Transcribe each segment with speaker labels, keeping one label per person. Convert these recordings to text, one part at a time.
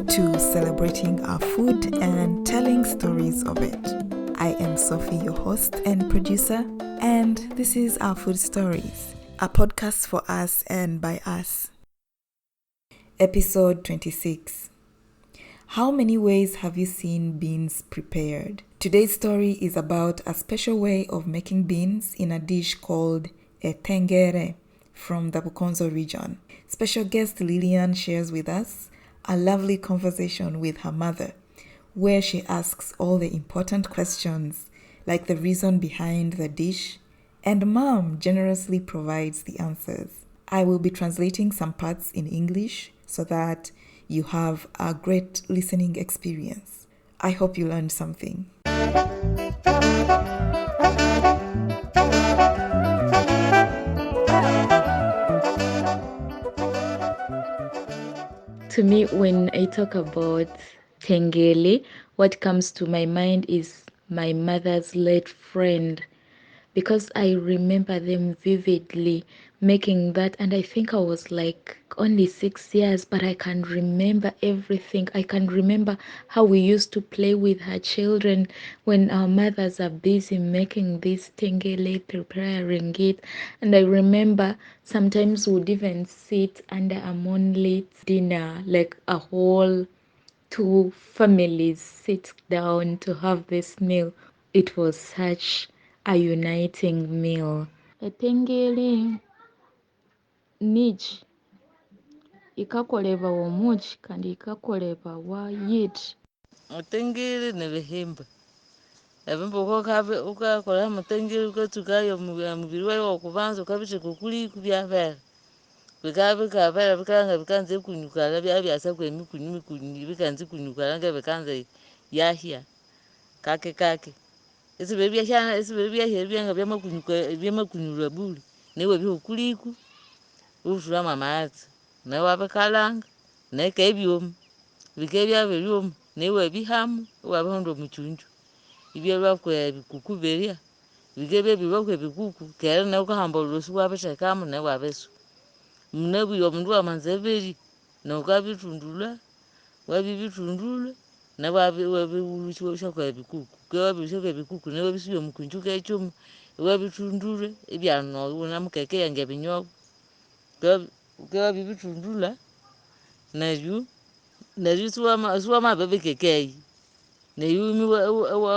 Speaker 1: to celebrating our food and telling stories of it. I am Sophie, your host and producer, and this is Our Food Stories, a podcast for us and by us. Episode 26. How many ways have you seen beans prepared? Today's story is about a special way of making beans in a dish called Etengere from the Bukonzo region. Special guest Lilian shares with us a lovely conversation with her mother, where she asks all the important questions like the reason behind the dish, and Mom generously provides the answers. I will be translating some parts in English so that you have a great listening experience. I hope you learned something.
Speaker 2: To me, when I talk about Etengere, what comes to my mind is my mother's late friend, because I remember them vividly making that, and I think I was like only 6 years, but I can remember everything. I can remember how we used to play with her children when our mothers are busy making this Etengere, preparing it. And I remember sometimes we'd even sit under a moonlit dinner, like a whole 2 families sit down to have this meal. It was such a uniting meal. Etengere niji ikakoleba omuki kandi ikakoleba wa yit.
Speaker 3: Etengere nebihimba ebimba ukakora mutengere ukatukayo mubiri wawe wokubanza ukabishika okuliku byabera bikabera bikanga bikanze kunyukara byasa kwemikunyu bikanze kunyukara nga bikanze yahya kake isibe byahya byanga byamakunyura buli newe byokuliku ushura mamazi nawe abakalanga neke byoma bikebya byoma newe bihamu wabahondo muchunju ibyo bakwe bikukuberia bikebe bibakwe bikuku kera nawe kahamba ulosi wabashakamu nawe abeso mnebu yomundu wamanzeberi nokabitundula wabibitundula nawe bikuku kwabishaka bikuku nawe bisiyo mukunjuka echomu wabitundule ibyano unamukeke yange binyogo kwabibitundula nabyo suwama bebe kekei neyumi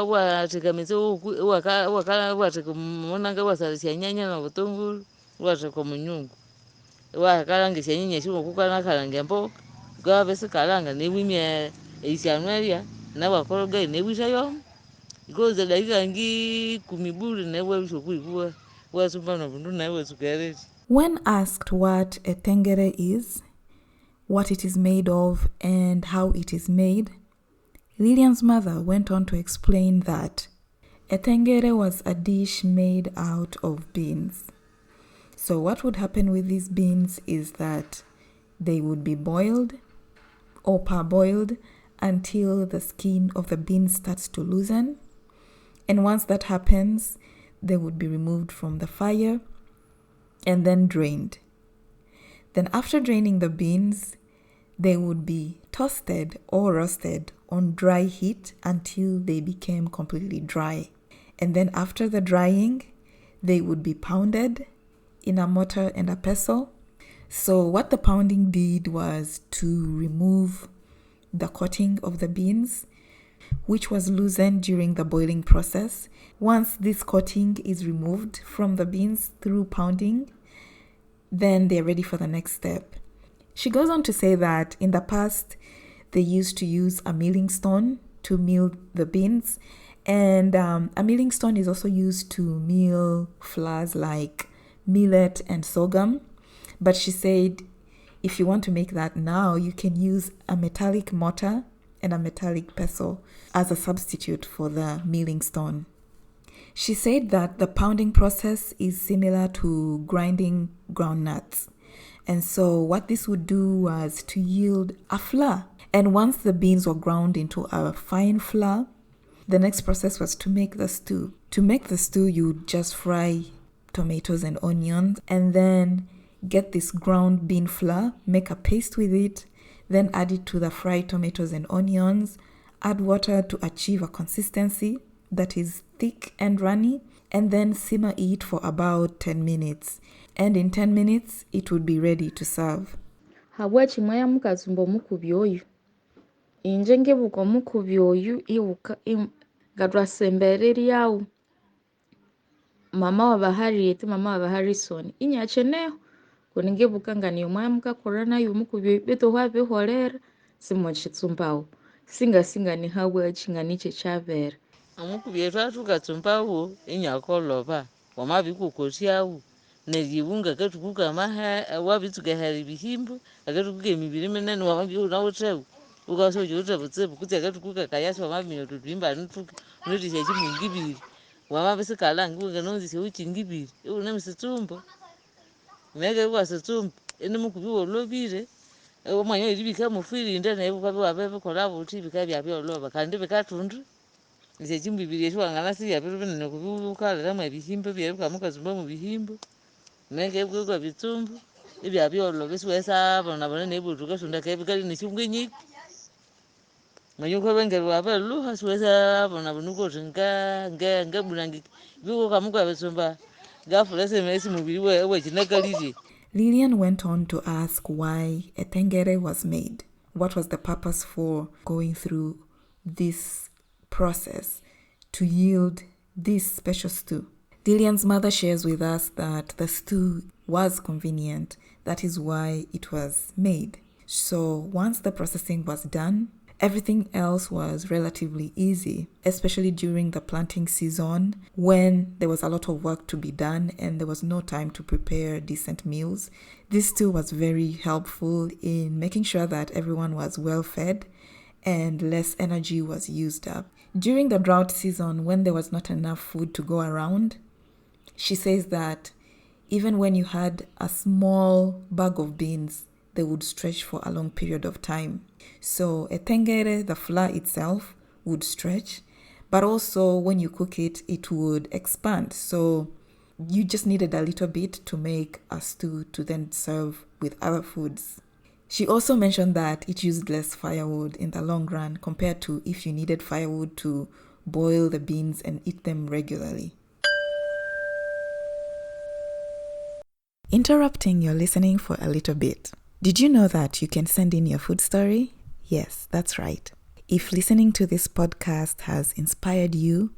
Speaker 3: watekamise wateka monanga wasalisya nyanya na butungulu wateka munyungu wakalangisya nyanya shimo kukalanga mboga kwabese kalanga newimye isyanweria nawakoroga newisha yomu ikoze dakika ngi 10 buli newe bishokuikuwa wasumba bundu nawe sukereti.
Speaker 1: When asked what Etengere is, what it is made of, and how it is made, Lilian's mother went on to explain that Etengere was a dish made out of beans. So what would happen with these beans is that they would be boiled or parboiled until the skin of the bean starts to loosen. And once that happens, they would be removed from the fire and then drained. Then after draining the beans, they would be toasted or roasted on dry heat until they became completely dry. And then after the drying, they would be pounded in a mortar and a pestle. So what the pounding did was to remove the coating of the beans, which was loosened during the boiling process. Once this coating is removed from the beans through pounding, then they're ready for the next step. She goes on to say that in the past, they used to use a milling stone to mill the beans, and a milling stone is also used to mill flours like millet and sorghum. But she said if you want to make that now, you can use a metallic mortar and a metallic pestle as a substitute for the milling stone. She said that the pounding process is similar to grinding groundnuts. And so what this would do was to yield a flour. And once the beans were ground into a fine flour, the next process was to make the stew. To make the stew, you just fry tomatoes and onions and then get this ground bean flour, make a paste with it, Then add it to the fried tomatoes and onions. Add water to achieve a consistency that is thick and runny, and then simmer it for about 10 minutes. And in 10 minutes, it would be ready to serve.
Speaker 2: Habwaki mwaya mukazumba omukubi oyu. Inje ngebuka omukubi oyu iwuka nga twasembereryawo. Mama wa Harriet, mama wa Harrison. Inyacheneho. Kuni ngebuka nga niyo mwaya mukakora nayo omukubi oyu beto hwabihorera simochitsumbawo. Singa ni habwaki nga niche chabera.
Speaker 3: Omukubi etwatukatsumbawo inyakoloba wamabikukotyawo neryiwunga akathukuka wabitsukahera ebihimba akathukuka emibiri minene wamabihunawuthewu ukasojoutha butsibu kutsi akathukuka kayasi wamabinya thuthwimba nithuke nutisya chimungibiri wamabisikalanga iwunga nonzisya uchingibiri iwunemusitsumba meke iwasitsumba inimukubi wolobire omwanya oyiribika mufirinde naye bukabi wabibikola buthi bikabyabyeoloba kandi bikathundu esyachimubiri esyo wanganasirya biru binene kubiwukaliramu ebihimba byebikamukatsumba mu bihimba meke bwekwa bitsumba ibyabyoloba isiwesabonabona nebuthukathunda kebikali nesyongwenyiki manya ukabengere wabeluha siwesabonabona ukuthi ngabunangiki bikukamukwa bitsumba gafula esimubiri wechinakalirye.
Speaker 1: Lilian went on to ask why Etengere was made. What was the purpose for going through this process to yield this special stew? Lilian's mother shares with us that the stew was convenient. That is why it was made. So once the processing was done, everything else was relatively easy, especially during the planting season when there was a lot of work to be done and there was no time to prepare decent meals. This stew was very helpful in making sure that everyone was well fed and less energy was used up. During the drought season, when there was not enough food to go around, she says that even when you had a small bag of beans, they would stretch for a long period of time. So etengere, the flour itself, would stretch, but also when you cook it, it would expand. So you just needed a little bit to make a stew to then serve with other foods. She also mentioned that it used less firewood in the long run compared to if you needed firewood to boil the beans and eat them regularly. Interrupting your listening for a little bit. Did you know that you can send in your food story? Yes, that's right. If listening to this podcast has inspired you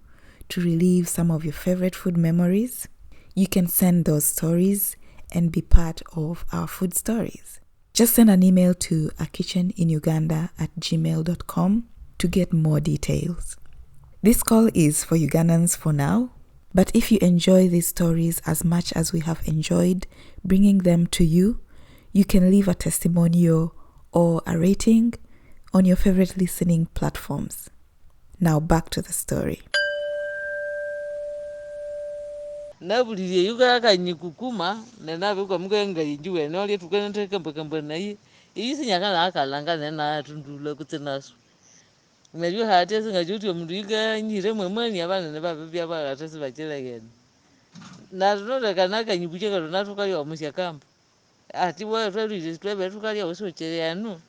Speaker 1: to relive some of your favorite food memories, you can send those stories and be part of our food stories. Just send an email to akitcheninuganda@gmail.com to get more details. This call is for Ugandans for now, but if you enjoy these stories as much as we have enjoyed bringing them to you, you can leave a testimonial or a rating on your favorite listening platforms. Now back to the story.
Speaker 3: Nabulire yukakanyikukuma nenabikwa mukenga injuwe nolye tukanentekembekembe naye iyisinyakala akalanga nenatundula kutsinaso neryo hati esingachuti omundu yikanyire mwemweni abanene babibya bakatesi bachilegene natunolekanakanyibucheka tunatukalya omusya kamba ati wetwalwire twebe tukalya osocheryanu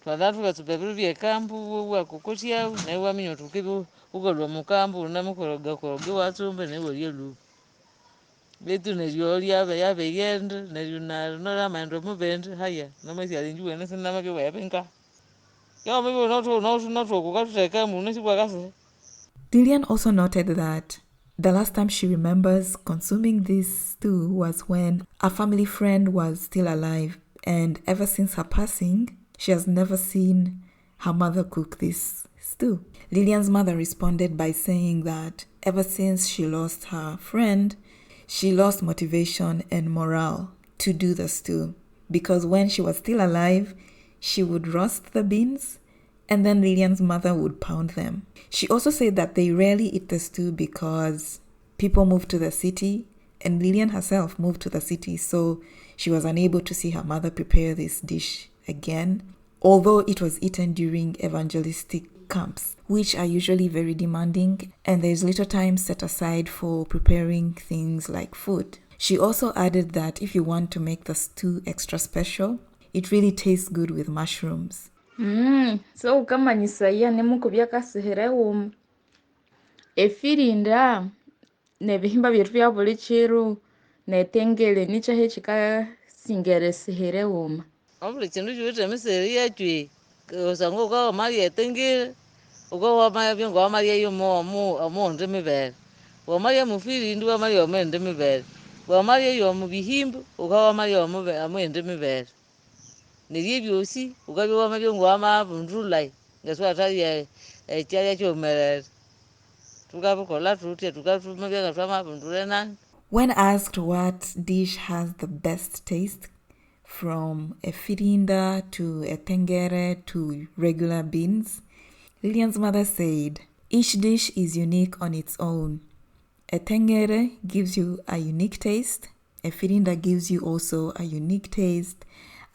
Speaker 3: twanatukatsumba ebiru byekambu wakukotyawu naye waminya tukibi ukalwa mukambu unamukoroga watsumba naye walyelubu betu neryo lyabeyende neryo nolamaenda omubende haya namasyalinjuwe nesinamabyowa yapinka yawamibonatwokukatutekamu nesibwakase.
Speaker 1: Lilian also noted that the last time she remembers consuming this stew was when a family friend was still alive, and ever since her passing, she has never seen her mother cook this stew. Lilian's mother responded by saying that ever since she lost her friend, she lost motivation and morale to do the stew, because when she was still alive, she would roast the beans and then Lilian's mother would pound them. She also said that they rarely eat the stew because people moved to the city and Lilian herself moved to the city, so she was unable to see her mother prepare this dish again, although it was eaten during evangelistic camps, which are usually very demanding, and there's little time set aside for preparing things like food. She also added that if you want to make the stew extra special, it really tastes good with mushrooms.
Speaker 2: So ukamanyisa iya nemuko byakasihirewo efirinda nebihimba byetu bya buli kiro netengere nichahe chikasingeresihirewo
Speaker 3: Obuli chindu chiwithe emisiri yachwi kusangwa ukawamalia etengere ukawamalia byengo wamalia yomo omundi mibere wamalia mufirindi wamalia omundi mibere wamalia yomu bihimba ukawamalia omundi mibere neryo ebyosi ukabya wamalia ngo wamabundulai ngesuwathalia ekyalya kyomerere tukabukola tuthya tukatumabya nga twamabundula enanga.
Speaker 1: When asked what dish has the best taste, from a firinda to a etengere to regular beans, Lilian's mother said, each dish is unique on its own. Etengere gives you a unique taste, a firinda gives you also a unique taste,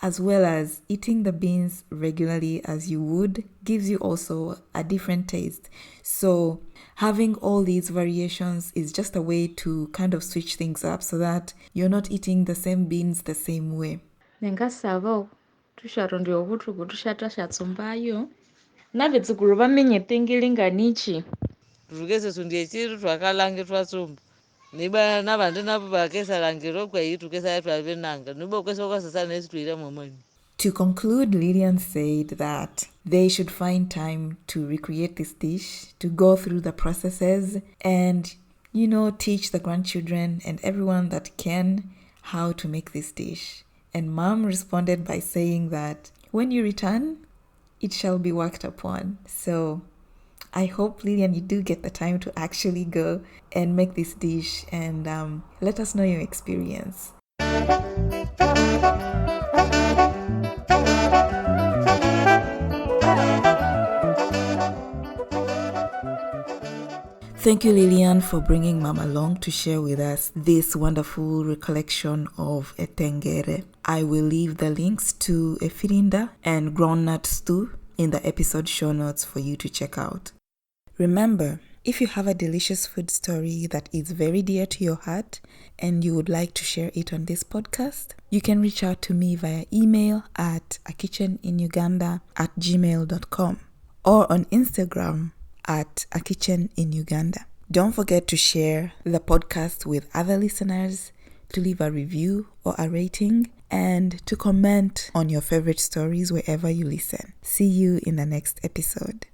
Speaker 1: as well as eating the beans regularly as you would gives you also a different taste. So having all these variations is just a way to kind of switch things up so that you're not eating the same beans the same way.
Speaker 2: Nengasaba tusharondya obuthuku tushatashatsumbayo nabetsukulu bamenye etengere nganichi
Speaker 3: Tukesesundya echiru twakalange twatsumba niba nabandi nabo bakesalangira okweyi tukesaya twabinanga nibo ukesa ukasasa nesi twira momoni.
Speaker 1: To conclude, Lilian said that they should find time to recreate this dish, to go through the processes and, teach the grandchildren and everyone that can how to make this dish. And Mom responded by saying that when you return, it shall be worked upon. So I hope, Lilian, you do get the time to actually go and make this dish and let us know your experience. Thank you, Lilian, for bringing Mom along to share with us this wonderful recollection of Etengere. I will leave the links to a firinda and groundnut stew in the episode show notes for you to check out. Remember, if you have a delicious food story that is very dear to your heart and you would like to share it on this podcast, you can reach out to me via email at akitcheninuganda@gmail.com or on Instagram at akitcheninuganda. Don't forget to share the podcast with other listeners, to leave a review or a rating, and to comment on your favorite stories wherever you listen. See you in the next episode.